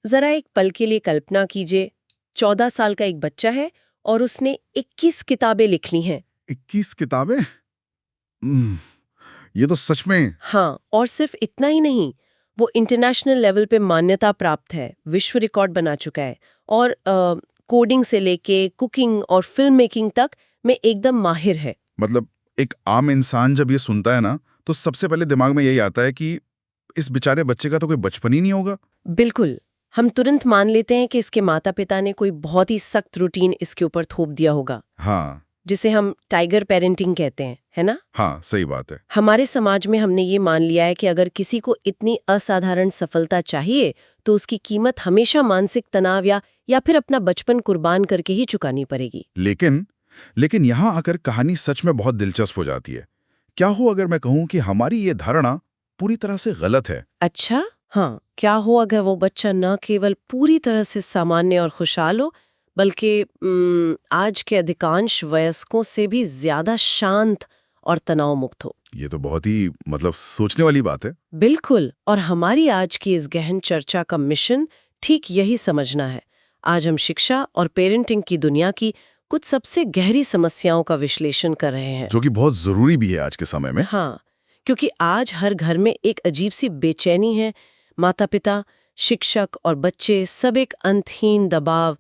जरा एक पल के लिए कल्पना कीजिए, 14 साल का एक बच्चा है और उसने 21 किताबें लिख ली हैं। 21 किताबें? ये तो सच में। हाँ, और सिर्फ इतना ही नहीं, वो इंटरनेशनल लेवल पे मान्यता प्राप्त है, विश्व रिकॉर्ड बना चुका है और कोडिंग से लेके कुकिंग और फिल्म मेकिंग तक में एकदम माहिर है। मतलब एक आम इंसान जब ये सुनता है ना, तो सबसे पहले दिमाग में यही आता है कि इस बेचारे बच्चे का तो कोई बचपन ही नहीं होगा। बिल्कुल, हम तुरंत मान लेते हैं कि इसके माता पिता ने कोई बहुत ही सख्त रूटीन इसके ऊपर थोप दिया होगा, हाँ जिसे हम टाइगर पेरेंटिंग कहते हैं, है ना? हाँ, सही बात है। हमारे समाज में हमने ये मान लिया है कि अगर किसी को इतनी असाधारण सफलता चाहिए तो उसकी कीमत हमेशा मानसिक तनाव या फिर अपना बचपन कुर्बान करके ही चुकानी पड़ेगी। लेकिन यहाँ आकर कहानी सच में बहुत दिलचस्प हो जाती है। क्या हो अगर मैं कहूँ कि हमारी ये धारणा पूरी तरह से गलत है? अच्छा, हाँ, क्या हो अगर वो बच्चा न केवल पूरी तरह से सामान्य और खुशहाल हो, बल्कि आज के अधिकांश वयस्कों से भी ज्यादा शांत और तनाव मुक्त हो। ये तो बहुत ही सोचने वाली बात है। बिल्कुल, और हमारी आज की इस गहन चर्चा का मिशन ठीक यही समझना है। आज हम शिक्षा और पेरेंटिंग की दुनिया की कुछ सबसे गहरी समस्याओं का विश्लेषण कर रहे हैं। जो कि बहुत जरूरी भी है आज के समय में। हाँ, क्योंकि आज हर घर में एक अजीब सी बेचैनी है। माता-पिता, शिक्षक और बच्चे सब एक अंतहीन दबाव,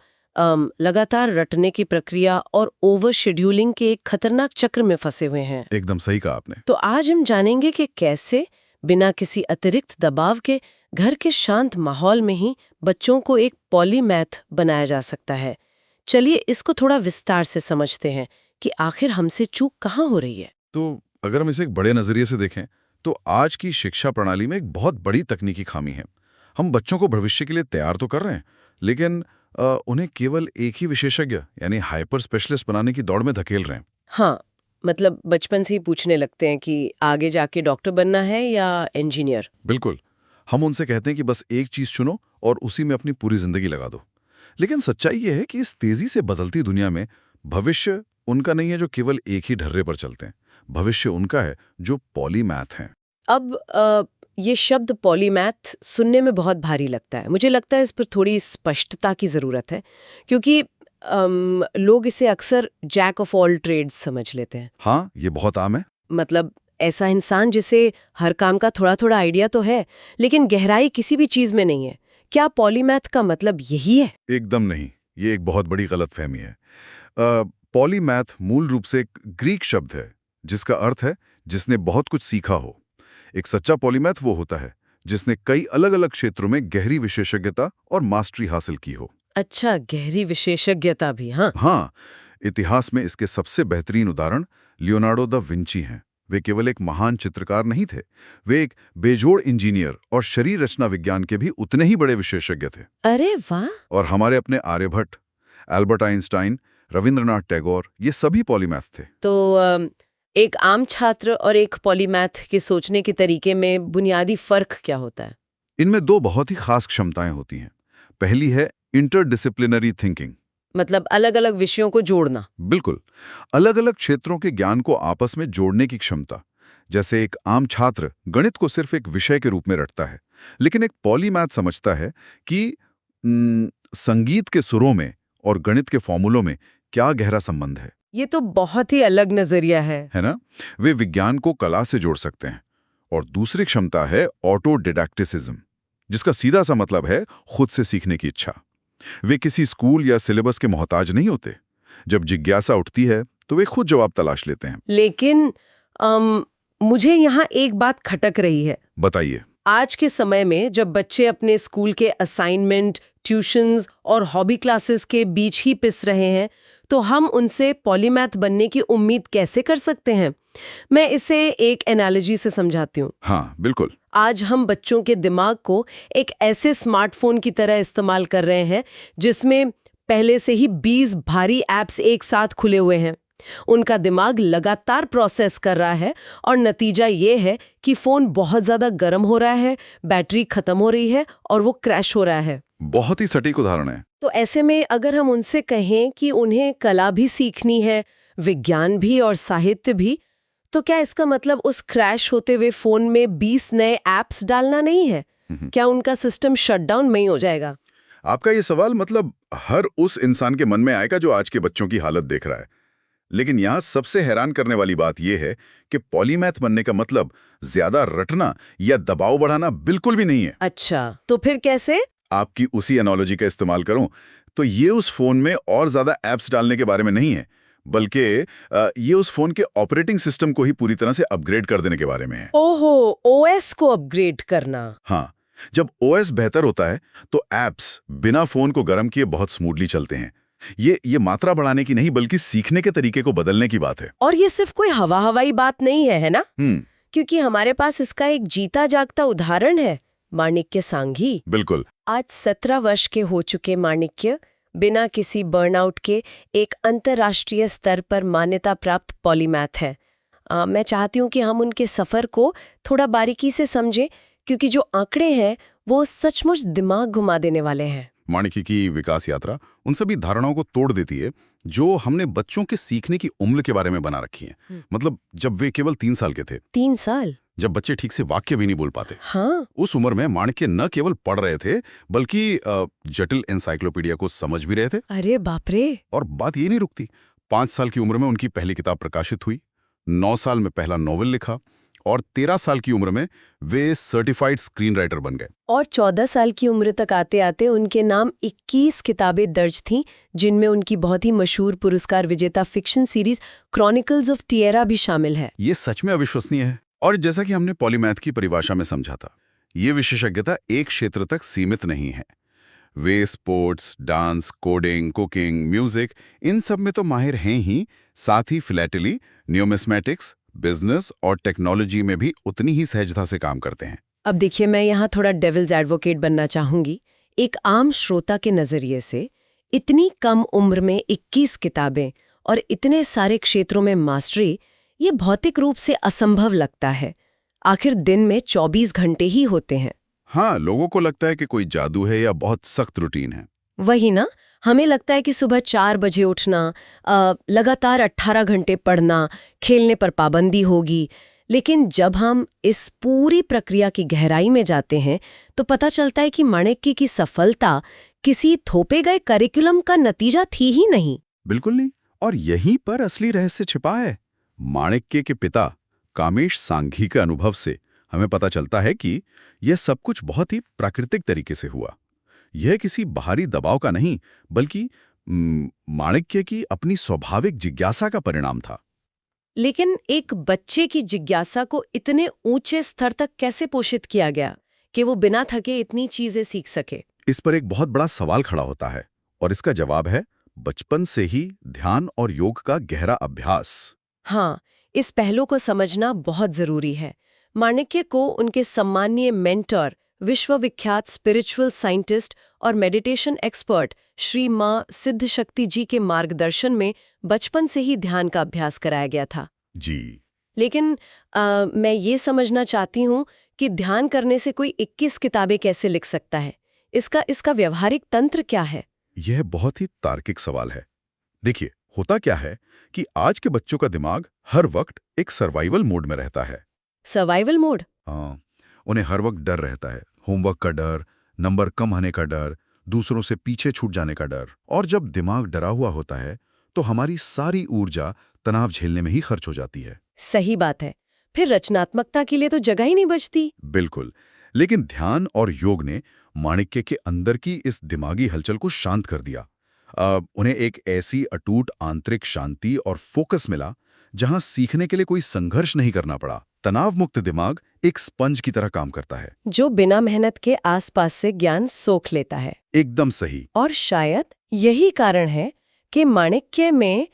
लगातार रटने की प्रक्रिया और ओवर शेड्यूलिंग के एक खतरनाक चक्र में फंसे हुए हैं। एकदम सही कहा आपने। तो आज हम जानेंगे कि कैसे बिना किसी अतिरिक्त दबाव के घर के शांत माहौल में ही बच्चों को एक पॉलीमैथ बनाया जा सकता है। चलिए इसको थोड़ा विस्तार से समझते हैं कि आखिर हमसे चूक कहाँ हो रही है। तो अगर हम इसे एक बड़े नजरिए से देखें, तो आज की शिक्षा प्रणाली में एक बहुत बड़ी तकनीकी खामी है। हम बच्चों को भविष्य के लिए तैयार तो कर रहे हैं, लेकिन उन्हें केवल एक ही विशेषज्ञ यानी हाइपर स्पेशलिस्ट बनाने की दौड़ में धकेल रहे हैं। हाँ, मतलब बचपन से ही पूछने लगते हैं कि आगे जाके डॉक्टर बनना है या इंजीनियर। बिल्कुल। हम उनसे कहते हैं कि बस एक चीज चुनो और उसी में अपनी पूरी जिंदगी लगा दो। लेकिन सच्चाई ये है कि इस तेजी से बदलती दुनिया में भविष्य उनका नहीं है जो केवल एक ही ढर्रे पर चलते हैं। भविष्य उनका है जो पॉलीमैथ हैं। अब ये शब्द पॉलीमैथ सुनने में बहुत भारी लगता है। मुझे लगता है इस पर थोड़ी स्पष्टता की ज़रूरत है, क्योंकि लोग इसे अक्सर जैक ऑफ ऑल ट्रेड्स समझ लेते हैं। हाँ, ये बहुत आम है। मतलब ऐसा इंसान जिसे हर काम का थोड़ा थोड़ा आइडिया तो है, लेकिन गहराई किसी भी चीज़ में नहीं है। क्या पॉलीमैथ का मतलब यही है? एकदम नहीं। ये एक बहुत बड़ी गलतफहमी है। पॉलीमैथ मूल रूप से एक ग्रीक शब्द है जिसका अर्थ है जिसने बहुत कुछ सीखा हो। एक सच्चा पॉलीमैथ वो होता है जिसने कई अलग-अलग क्षेत्रों में गहरी विशेषज्ञता और मास्टरी हासिल की हो। अच्छा, गहरी विशेषज्ञता भी, हाँ। हाँ, इतिहास में इसके सबसे बेहतरीन उदाहरण लियोनार्डो दा विंची हैं। वे केवल एक महान चित्रकार नहीं थे, वे एक बेजोड़ इंजीनियर और शरीर रचना विज्ञान के भी उतने ही बड़े विशेषज्ञ थे। अरे वाह! और हमारे अपने आर्यभट्ट, एल्बर्ट आइंस्टाइन, रविंद्रनाथ टैगोर, ये सभी पॉलीमैथ थे। तो एक आम छात्र और एक पॉलीमैथ के सोचने के तरीके में बुनियादी फर्क क्या होता है? इनमें दो बहुत ही खास क्षमताएं होती हैं। पहली है इंटरडिसिप्लिनरी थिंकिंग। मतलब अलग-अलग विषयों को जोड़ना। बिल्कुल, अलग-अलग क्षेत्रों के ज्ञान को आपस में जोड़ने की क्षमता। जैसे एक आम छात्र गणित को सिर्फ एक विषय के रूप में रटता है, लेकिन एक पॉलीमैथ समझता है कि संगीत के सुरों में और गणित के फॉर्मूलों में क्या गहरा संबंध है। ये तो बहुत ही अलग नजरिया है ना? वे विज्ञान को कला से जोड़ सकते हैं। और दूसरी क्षमता है ऑटोडिडैक्टिसिज्म, जिसका सीधा सा मतलब है खुद से सीखने की इच्छा। वे किसी स्कूल या सिलेबस के मोहताज नहीं होते। जब जिज्ञासा उठती है तो वे खुद जवाब तलाश लेते हैं। लेकिन मुझे यहाँ एक बात खटक रही है। बताइए। आज के समय में जब बच्चे अपने स्कूल के असाइनमेंट, ट्यूशंस और हॉबी क्लासेस के बीच ही पिस रहे हैं, तो हम उनसे पॉलीमैथ बनने की उम्मीद कैसे कर सकते हैं? मैं इसे एक एनालॉजी से समझाती हूँ। हाँ, बिल्कुल। आज हम बच्चों के दिमाग को एक ऐसे स्मार्टफोन की तरह इस्तेमाल कर रहे हैं जिसमें पहले से ही 20 भारी ऐप्स एक साथ खुले हुए हैं। उनका दिमाग लगातार प्रोसेस कर रहा है और नतीजा ये है कि फोन बहुत ज्यादा गर्म हो रहा है, बैटरी खत्म हो रही है और वो क्रैश हो रहा है। बहुत ही सटीक उदाहरण है। तो ऐसे में अगर हम उनसे कहें कि उन्हें कला भी सीखनी है, विज्ञान भी और साहित्य भी, तो क्या इसका मतलब उस क्रैश होते हुए फोन में 20 नए ऐप्स डालना नहीं है? क्या उनका सिस्टम शटडाउन नहीं हो जाएगा? आपका ये सवाल मतलब हर उस इंसान के मन में आएगा जो आज के बच्चों की हालत देख रहा है। लेकिन यहाँ सबसे हैरान करने वाली बात यह है कि पॉलीमैथ बनने का मतलब ज्यादा रटना या दबाव बढ़ाना बिल्कुल भी नहीं है। अच्छा, तो फिर कैसे? आपकी उसी एनालॉजी का इस्तेमाल करूं तो ये उस फोन में और ज्यादा एप्स डालने के बारे में नहीं है, बल्कि ये उस फोन के ऑपरेटिंग सिस्टम को ही पूरी तरह से अपग्रेड कर देने के बारे में है। ओहो, ओएस को अपग्रेड करना। हाँ, जब ओएस बेहतर होता है तो एप्स बिना फोन को गर्म किए बहुत स्मूथली चलते हैं। ये मात्रा बढ़ाने की नहीं बल्कि सीखने के तरीके को बदलने की बात है। और ये सिर्फ कोई हवाई बात नहीं है ना? क्योंकि हमारे पास इसका एक जीता जागता उदाहरण है, माणिक्य सांघी। बिल्कुल। आज 17 वर्ष के हो चुके माणिक्य बिना किसी बर्नआउट के एक अंतर्राष्ट्रीय स्तर पर मान्यता प्राप्त पॉलीमैथ है। मैं चाहती हूँ कि हम उनके सफर को थोड़ा बारीकी से समझें, क्योंकि जो आंकड़े हैं वो सचमुच दिमाग घुमा देने वाले हैं। माणिक्य की विकास यात्रा उन सभी धारणाओं को तोड़ देती है जो हमने बच्चों के सीखने की उम्र के बारे में बना रखी है। मतलब जब वे केवल 3 साल के थे। 3 साल? जब बच्चे ठीक से वाक्य भी नहीं बोल पाते। हाँ। उस उम्र में माणिक्य न केवल पढ़ रहे थे बल्कि जटिल एनसाइक्लोपीडिया को समझ भी रहे थे। अरे बाप रे। और बात ये नहीं रुकती। 5 साल की उम्र में उनकी पहली किताब प्रकाशित हुई, 9 साल में पहला नॉवेल लिखा और 13 साल की उम्र में वे सर्टिफाइड स्क्रीन राइटर बन गए। और 14 साल की उम्र तक आते आते उनके नाम 21 किताबें दर्ज थीं, जिनमें उनकी बहुत ही मशहूर पुरस्कार विजेता fiction series chronicles of Tierra भी शामिल है। ये सच में अविश्वसनीय है। और जैसा कि हमने पॉलीमैथ की परिभाषा में समझा था, ये विशेषज्ञता एक क्षेत्र तक सीमित नहीं है। वे sports, dance, coding, cooking, music, इन सब में तो माहिर हैं ही, साथ ही फिलैटली, न्यूमिस्मैटिक्स, बिजनेस और टेक्नोलॉजी में भी उतनी ही सहजता से काम करते हैं। अब देखिए, मैं यहाँ थोड़ा डेविल्स एडवोकेट बनना चाहूंगी। एक आम श्रोता के नजरिए से इतनी कम उम्र में 21 किताबें और इतने सारे क्षेत्रों में मास्टरी, ये भौतिक रूप से असंभव लगता है। आखिर दिन में 24 घंटे ही होते हैं। हाँ, लोगों को लगता है कि कोई जादू है या बहुत सख्त रूटीन है। वही ना, हमें लगता है कि सुबह 4 बजे उठना, लगातार 18 घंटे पढ़ना, खेलने पर पाबंदी होगी। लेकिन जब हम इस पूरी प्रक्रिया की गहराई में जाते हैं तो पता चलता है कि माणिक्य की सफलता किसी थोपे गए करिकुलम का नतीजा थी ही नहीं। बिल्कुल नहीं। और यहीं पर असली रहस्य छिपा है। माणिक्य के पिता कामेश सांघी के अनुभव से हमें पता चलता है कि यह सब कुछ बहुत ही प्राकृतिक तरीके से हुआ। यह किसी बाहरी दबाव का नहीं बल्कि माणिक्य की अपनी स्वाभाविक जिज्ञासा का परिणाम था। लेकिन एक बच्चे की जिज्ञासा को इतने ऊंचे स्तर तक कैसे पोषित किया गया कि वो बिना थके इतनी चीजें सीख सके? इस पर एक बहुत बड़ा सवाल खड़ा होता है और इसका जवाब है बचपन से ही ध्यान और योग का गहरा अभ्यास। हाँ, इस पहलू को समझना बहुत जरूरी है। माणिक्य को उनके सम्मानीय मेंटर, विश्वविख्यात स्पिरिचुअल साइंटिस्ट और मेडिटेशन एक्सपर्ट श्री मां सिद्धशक्ति जी के मार्गदर्शन में बचपन से ही ध्यान का अभ्यास कराया गया था जी। लेकिन मैं ये समझना चाहती हूँ कि ध्यान करने से कोई 21 किताबें कैसे लिख सकता है? इसका व्यवहारिक तंत्र क्या है? यह बहुत ही तार्किक सवाल है। देखिए, होता क्या है कि आज के बच्चों का दिमाग हर वक्त एक सर्वाइवल मोड में रहता है। Survival mode? हाँ, उन्हें हर वक्त डर रहता है। होमवर्क का डर, नंबर कम होने का डर, दूसरों से पीछे छूट जाने का डर। और जब दिमाग डरा हुआ होता है तो हमारी सारी ऊर्जा तनाव झेलने में ही खर्च हो जाती है। सही बात है। फिर रचनात्मकता के लिए तो जगह ही नहीं बचती। बिल्कुल। लेकिन ध्यान और योग ने माणिक्य के अंदर की इस दिमागी हलचल को शांत कर दिया। उन्हें एक ऐसी अटूट आंतरिक शांति और फोकस मिला जहां सीखने के लिए कोई संघर्ष नहीं करना पड़ा। तनाव मुक्त दिमाग एक स्पंज की तरह काम करता है, जो बिना मेहनत के आसपास से ज्ञान सोख लेता है। एकदम सही। और शायद यही कारण है कि माणिक्य में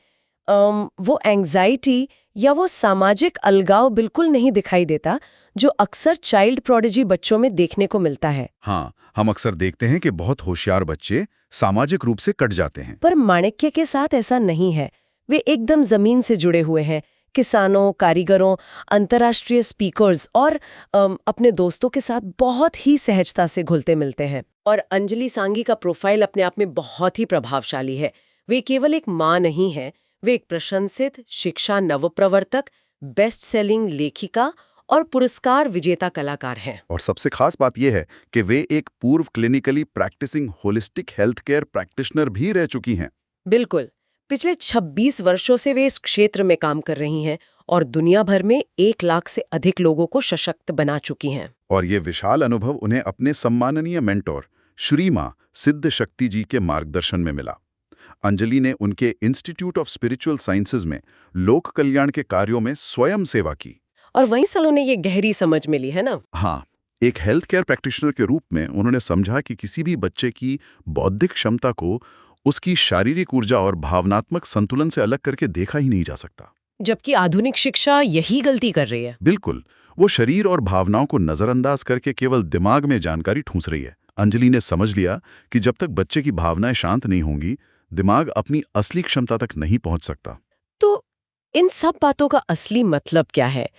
वो एंग्जाइटी या वो सामाजिक अलगाव बिल्कुल नहीं दिखाई देता जो अक्सर चाइल्ड प्रोडिजी बच्चों में देखने को मिलता है। हाँ, हम अक्सर देखते हैं कि बहुत होशियार बच्चे सामाजिक रूप से कट जाते हैं। पर माणिक्य के साथ ऐसा नहीं है। वे एकदम जमीन से जुड़े हुए हैं। किसानों, कारीगरों, अंतर्राष्ट्रीय स्पीकर्स और अपने दोस्तों के साथ बहुत ही सहजता से घुलते मिलते हैं। और अंजलि सांघी का प्रोफाइल अपने आप में बहुत ही प्रभावशाली है। वे केवल एक माँ नहीं है, वे एक प्रशंसित शिक्षा नवप्रवर्तक, बेस्ट सेलिंग लेखिका और पुरस्कार विजेता कलाकार हैं। और सबसे खास बात यह है कि वे एक पूर्व clinically practising holistic health care practitioner भी रह चुकी हैं। बिल्कुल। पिछले 26 वर्षों से वे इस क्षेत्र में काम कर रही हैं और दुनिया भर में 1 लाख से अधिक लोगों को सशक्त बना चुकी हैं। और ये विशाल अनुभव उन्हें अपने सम्माननीय मेंटोर श्री मां सिद्ध शक्ति जी के मार्गदर्शन में मिला। अंजलि ने उनके इंस्टीट्यूट ऑफ स्पिरिचुअल साइंसेज में लोक कल्याण के कार्यों में स्वयं सेवा की। और वहीं से उन्हें ये गहरी समझ मिली है ना। हाँ, एक हेल्थ केयर प्रैक्टिशनर के रूप में उन्होंने समझा कि किसी भी बच्चे की बौद्धिक क्षमता को उसकी शारीरिक ऊर्जा और भावनात्मक संतुलन से अलग करके देखा ही नहीं जा सकता। जबकि आधुनिक शिक्षा यही गलती कर रही है। बिल्कुल, वो शरीर और भावनाओं को नजरअंदाज करके केवल दिमाग में जानकारी ठूंस रही है। अंजलि ने समझ लिया कि जब तक बच्चे की भावनाएं शांत नहीं होंगी, दिमाग अपनी असली क्षमता तक नहीं पहुंच सकता। तो इन सब बातों का असली मतलब क्या है?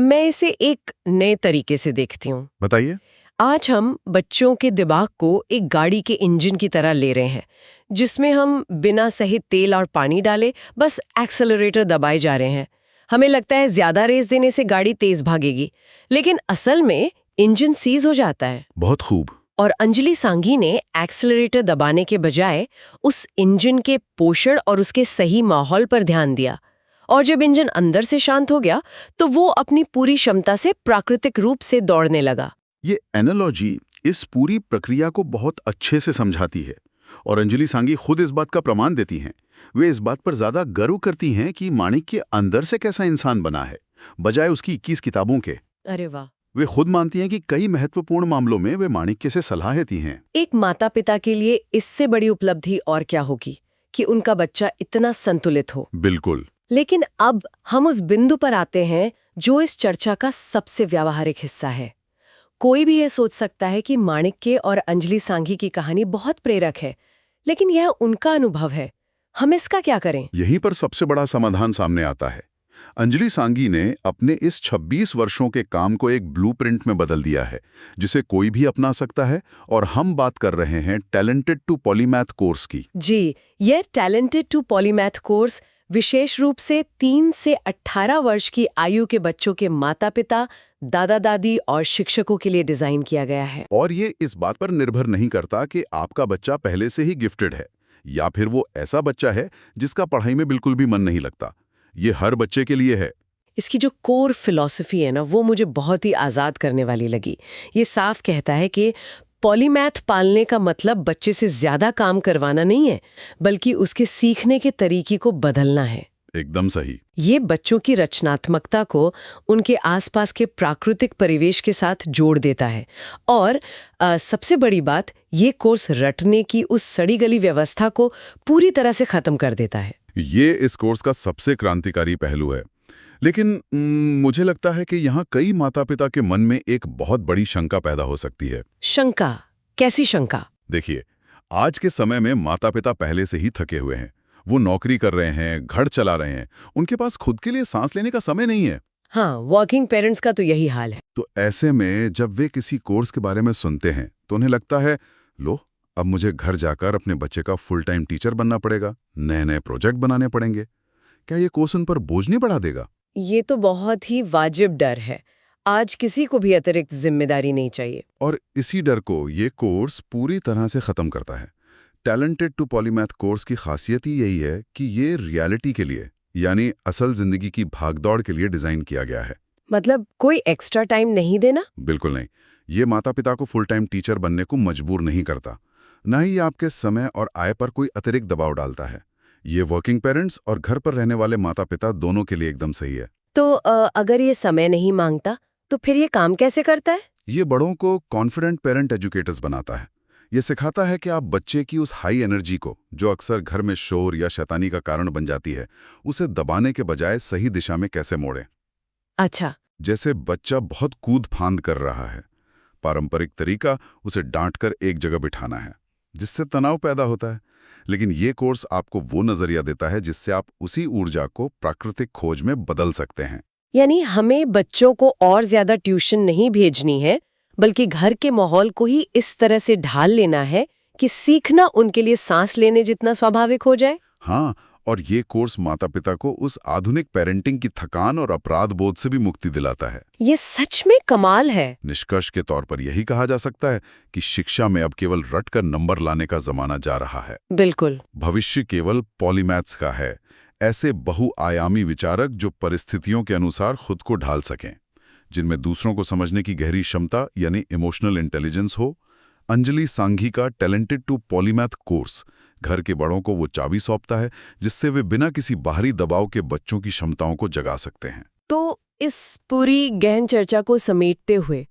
मैं इसे एक नए तरीके से देखती हूँ। बताइए। आज हम बच्चों के दिमाग को एक गाड़ी के इंजन की तरह ले रहे हैं, जिसमें हम बिना सही तेल और पानी डाले बस एक्सेलरेटर दबाए जा रहे हैं। हमें लगता है ज्यादा रेस देने से गाड़ी तेज भागेगी, लेकिन असल में इंजन सीज हो जाता है। बहुत खूब। और अंजलि सांघी ने एक्सेलरेटर दबाने के बजाय उस इंजन के पोषण और उसके सही माहौल पर ध्यान दिया। और जब इंजन अंदर से शांत हो गया, तो वो अपनी पूरी क्षमता से प्राकृतिक रूप से दौड़ने लगा। ये एनालॉजी इस पूरी प्रक्रिया को बहुत अच्छे से समझाती है और अंजलि सांघी खुद इस बात का प्रमाण देती हैं। वे इस बात पर ज्यादा गर्व करती हैं कि माणिक्य अंदर से कैसा इंसान बना है, बजाय उसकी 21 किताबों के। अरे वाह। वे खुद मानती हैं कि कई महत्वपूर्ण मामलों में वे माणिक्य से सलाह लेती हैं। एक माता पिता के लिए इससे बड़ी उपलब्धि और क्या होगी कि उनका बच्चा इतना संतुलित हो। बिल्कुल। लेकिन अब हम उस बिंदु पर आते हैं जो इस चर्चा का सबसे व्यावहारिक हिस्सा है। कोई भी ये सोच सकता है कि माणिक्य और अंजलि सांघी की कहानी बहुत प्रेरक है, लेकिन यह उनका अनुभव है। हम इसका क्या करें? यहीं पर सबसे बड़ा समाधान सामने आता है। अंजलि सांघी ने अपने इस 26 वर्षों के काम को एक ब्लूप्रिंट में बदल दिया है, जिसे कोई भी अपना सकता है। और हम बात कर रहे हैं टैलेंटेड टू पॉलीमैथ कोर्स की। जी, यह टैलेंटेड टू पॉलीमैथ कोर्स विशेष रूप से 3 से 18 वर्ष की आयु के बच्चों के माता-पिता, दादा-दादी और शिक्षकों के लिए डिजाइन किया गया है। और ये इस बात पर निर्भर नहीं करता कि आपका बच्चा पहले से ही गिफ्टेड है या फिर वो ऐसा बच्चा है जिसका पढ़ाई में बिल्कुल भी मन नहीं लगता। ये हर बच्चे के लिए है। इसकी जो कोर फिलॉसफी है ना, वो मुझे बहुत ही आज़ाद करने वाली लगी। ये साफ कहता है कि पॉलीमैथ पालने का मतलब बच्चे से ज्यादा काम करवाना नहीं है, बल्कि उसके सीखने के तरीके को बदलना है। एकदम सही। ये बच्चों की रचनात्मकता को उनके आसपास के प्राकृतिक परिवेश के साथ जोड़ देता है। और सबसे बड़ी बात, ये कोर्स रटने की उस सड़ी गली व्यवस्था को पूरी तरह से खत्म कर देता है। ये इस कोर्स का सबसे क्रांतिकारी पहलू है। लेकिन मुझे लगता है कि यहाँ कई माता-पिता के मन में एक बहुत बड़ी शंका पैदा हो सकती है। शंका? कैसी शंका? देखिए, आज के समय में माता-पिता पहले से ही थके हुए हैं। वो नौकरी कर रहे हैं, घर चला रहे हैं, उनके पास खुद के लिए सांस लेने का समय नहीं है। हाँ, वर्किंग पेरेंट्स का तो यही हाल है। तो ऐसे में जब वे किसी कोर्स के बारे में सुनते हैं तो उन्हें लगता है, लो, अब मुझे घर जाकर अपने बच्चे का फुल टाइम टीचर बनना पड़ेगा, नए-नए प्रोजेक्ट बनाने पड़ेंगे। क्या ये कोर्स उन पर बोझ नहीं बढ़ा देगा? ये तो बहुत ही वाजिब डर है। आज किसी को भी अतिरिक्त जिम्मेदारी नहीं चाहिए। और इसी डर को ये कोर्स पूरी तरह से खत्म करता है। टैलेंटेड टू पॉलीमैथ कोर्स की खासियत ही यही है कि ये रियलिटी के लिए, यानी असल जिंदगी की भागदौड़ के लिए डिजाइन किया गया है। मतलब कोई एक्स्ट्रा टाइम नहीं देना? बिल्कुल नहीं। ये माता पिता को फुल टाइम टीचर बनने को मजबूर नहीं करता, न ही आपके समय और आय पर कोई अतिरिक्त दबाव डालता है। ये वर्किंग पेरेंट्स और घर पर रहने वाले माता पिता दोनों के लिए एकदम सही है। तो अगर ये समय नहीं मांगता, तो फिर ये काम कैसे करता है? ये बड़ों को कॉन्फिडेंट पेरेंट एजुकेटर्स बनाता है। ये सिखाता है कि आप बच्चे की उस हाई एनर्जी को, जो अक्सर घर में शोर या शैतानी का कारण बन जाती है, उसे दबाने के बजाय सही दिशा में कैसे मोड़ें। अच्छा। जैसे बच्चा बहुत कूद फांद कर रहा है, पारंपरिक तरीका उसे डांट कर एक जगह बिठाना है, जिससे तनाव पैदा होता है। लेकिन ये कोर्स आपको वो नजरिया देता है जिससे आप उसी ऊर्जा को प्राकृतिक खोज में बदल सकते हैं। यानी हमें बच्चों को और ज्यादा ट्यूशन नहीं भेजनी है, बल्कि घर के माहौल को ही इस तरह से ढाल लेना है कि सीखना उनके लिए सांस लेने जितना स्वाभाविक हो जाए। हाँ, और ये कोर्स माता-पिता को उस आधुनिक पेरेंटिंग की थकान और अपराध बोध से भी मुक्ति दिलाता है। ये सच में कमाल है। निष्कर्ष के तौर पर यही कहा जा सकता है कि शिक्षा में अब केवल रटकर नंबर लाने का जमाना जा रहा है। बिल्कुल। भविष्य केवल पॉलीमैथ्स का है, ऐसे बहुआयामी विचारक जो परिस्थितियों के अनुसार खुद को ढाल सकें, जिनमें दूसरों को समझने की गहरी क्षमता यानी इमोशनल इंटेलिजेंस हो। अंजलि सांघी का टैलेंटेड टू पॉलीमैथ कोर्स घर के बड़ों को वो चाबी सौंपता है जिससे वे बिना किसी बाहरी दबाव के बच्चों की क्षमताओं को जगा सकते हैं। तो इस पूरी गहन चर्चा को समेटते हुए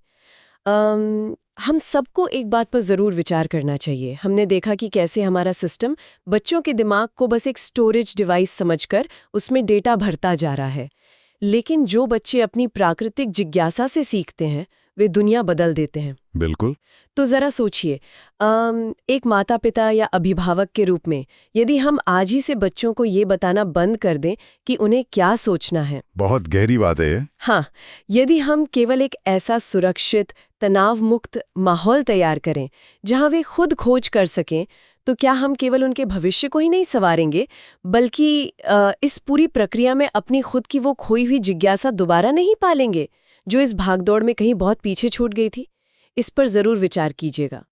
हम सबको एक बात पर जरूर विचार करना चाहिए। हमने देखा कि कैसे हमारा सिस्टम बच्चों के दिमाग को बस एक स्टोरेज डिवाइस समझकर उसमें डेटा भरता जा रहा है, लेकिन जो बच्चे अपनी प्राकृतिक जिज्ञासा से सीखते हैं वे दुनिया बदल देते हैं। बिल्कुल। तो जरा सोचिए, एक माता पिता या अभिभावक के रूप में यदि हम आज ही से बच्चों को ये बताना बंद कर दें कि उन्हें क्या सोचना है। बहुत गहरी बात है ये। हाँ, यदि हम केवल एक ऐसा सुरक्षित तनाव मुक्त माहौल तैयार करें जहां वे खुद खोज कर सकें, तो क्या हम केवल उनके भविष्य को ही नहीं संवारेंगे बल्कि इस पूरी प्रक्रिया में अपनी खुद की वो खोई हुई जिज्ञासा दोबारा नहीं पालेंगे जो इस भागदौड़ में कहीं बहुत पीछे छूट गई थी। इस पर जरूर विचार कीजिएगा।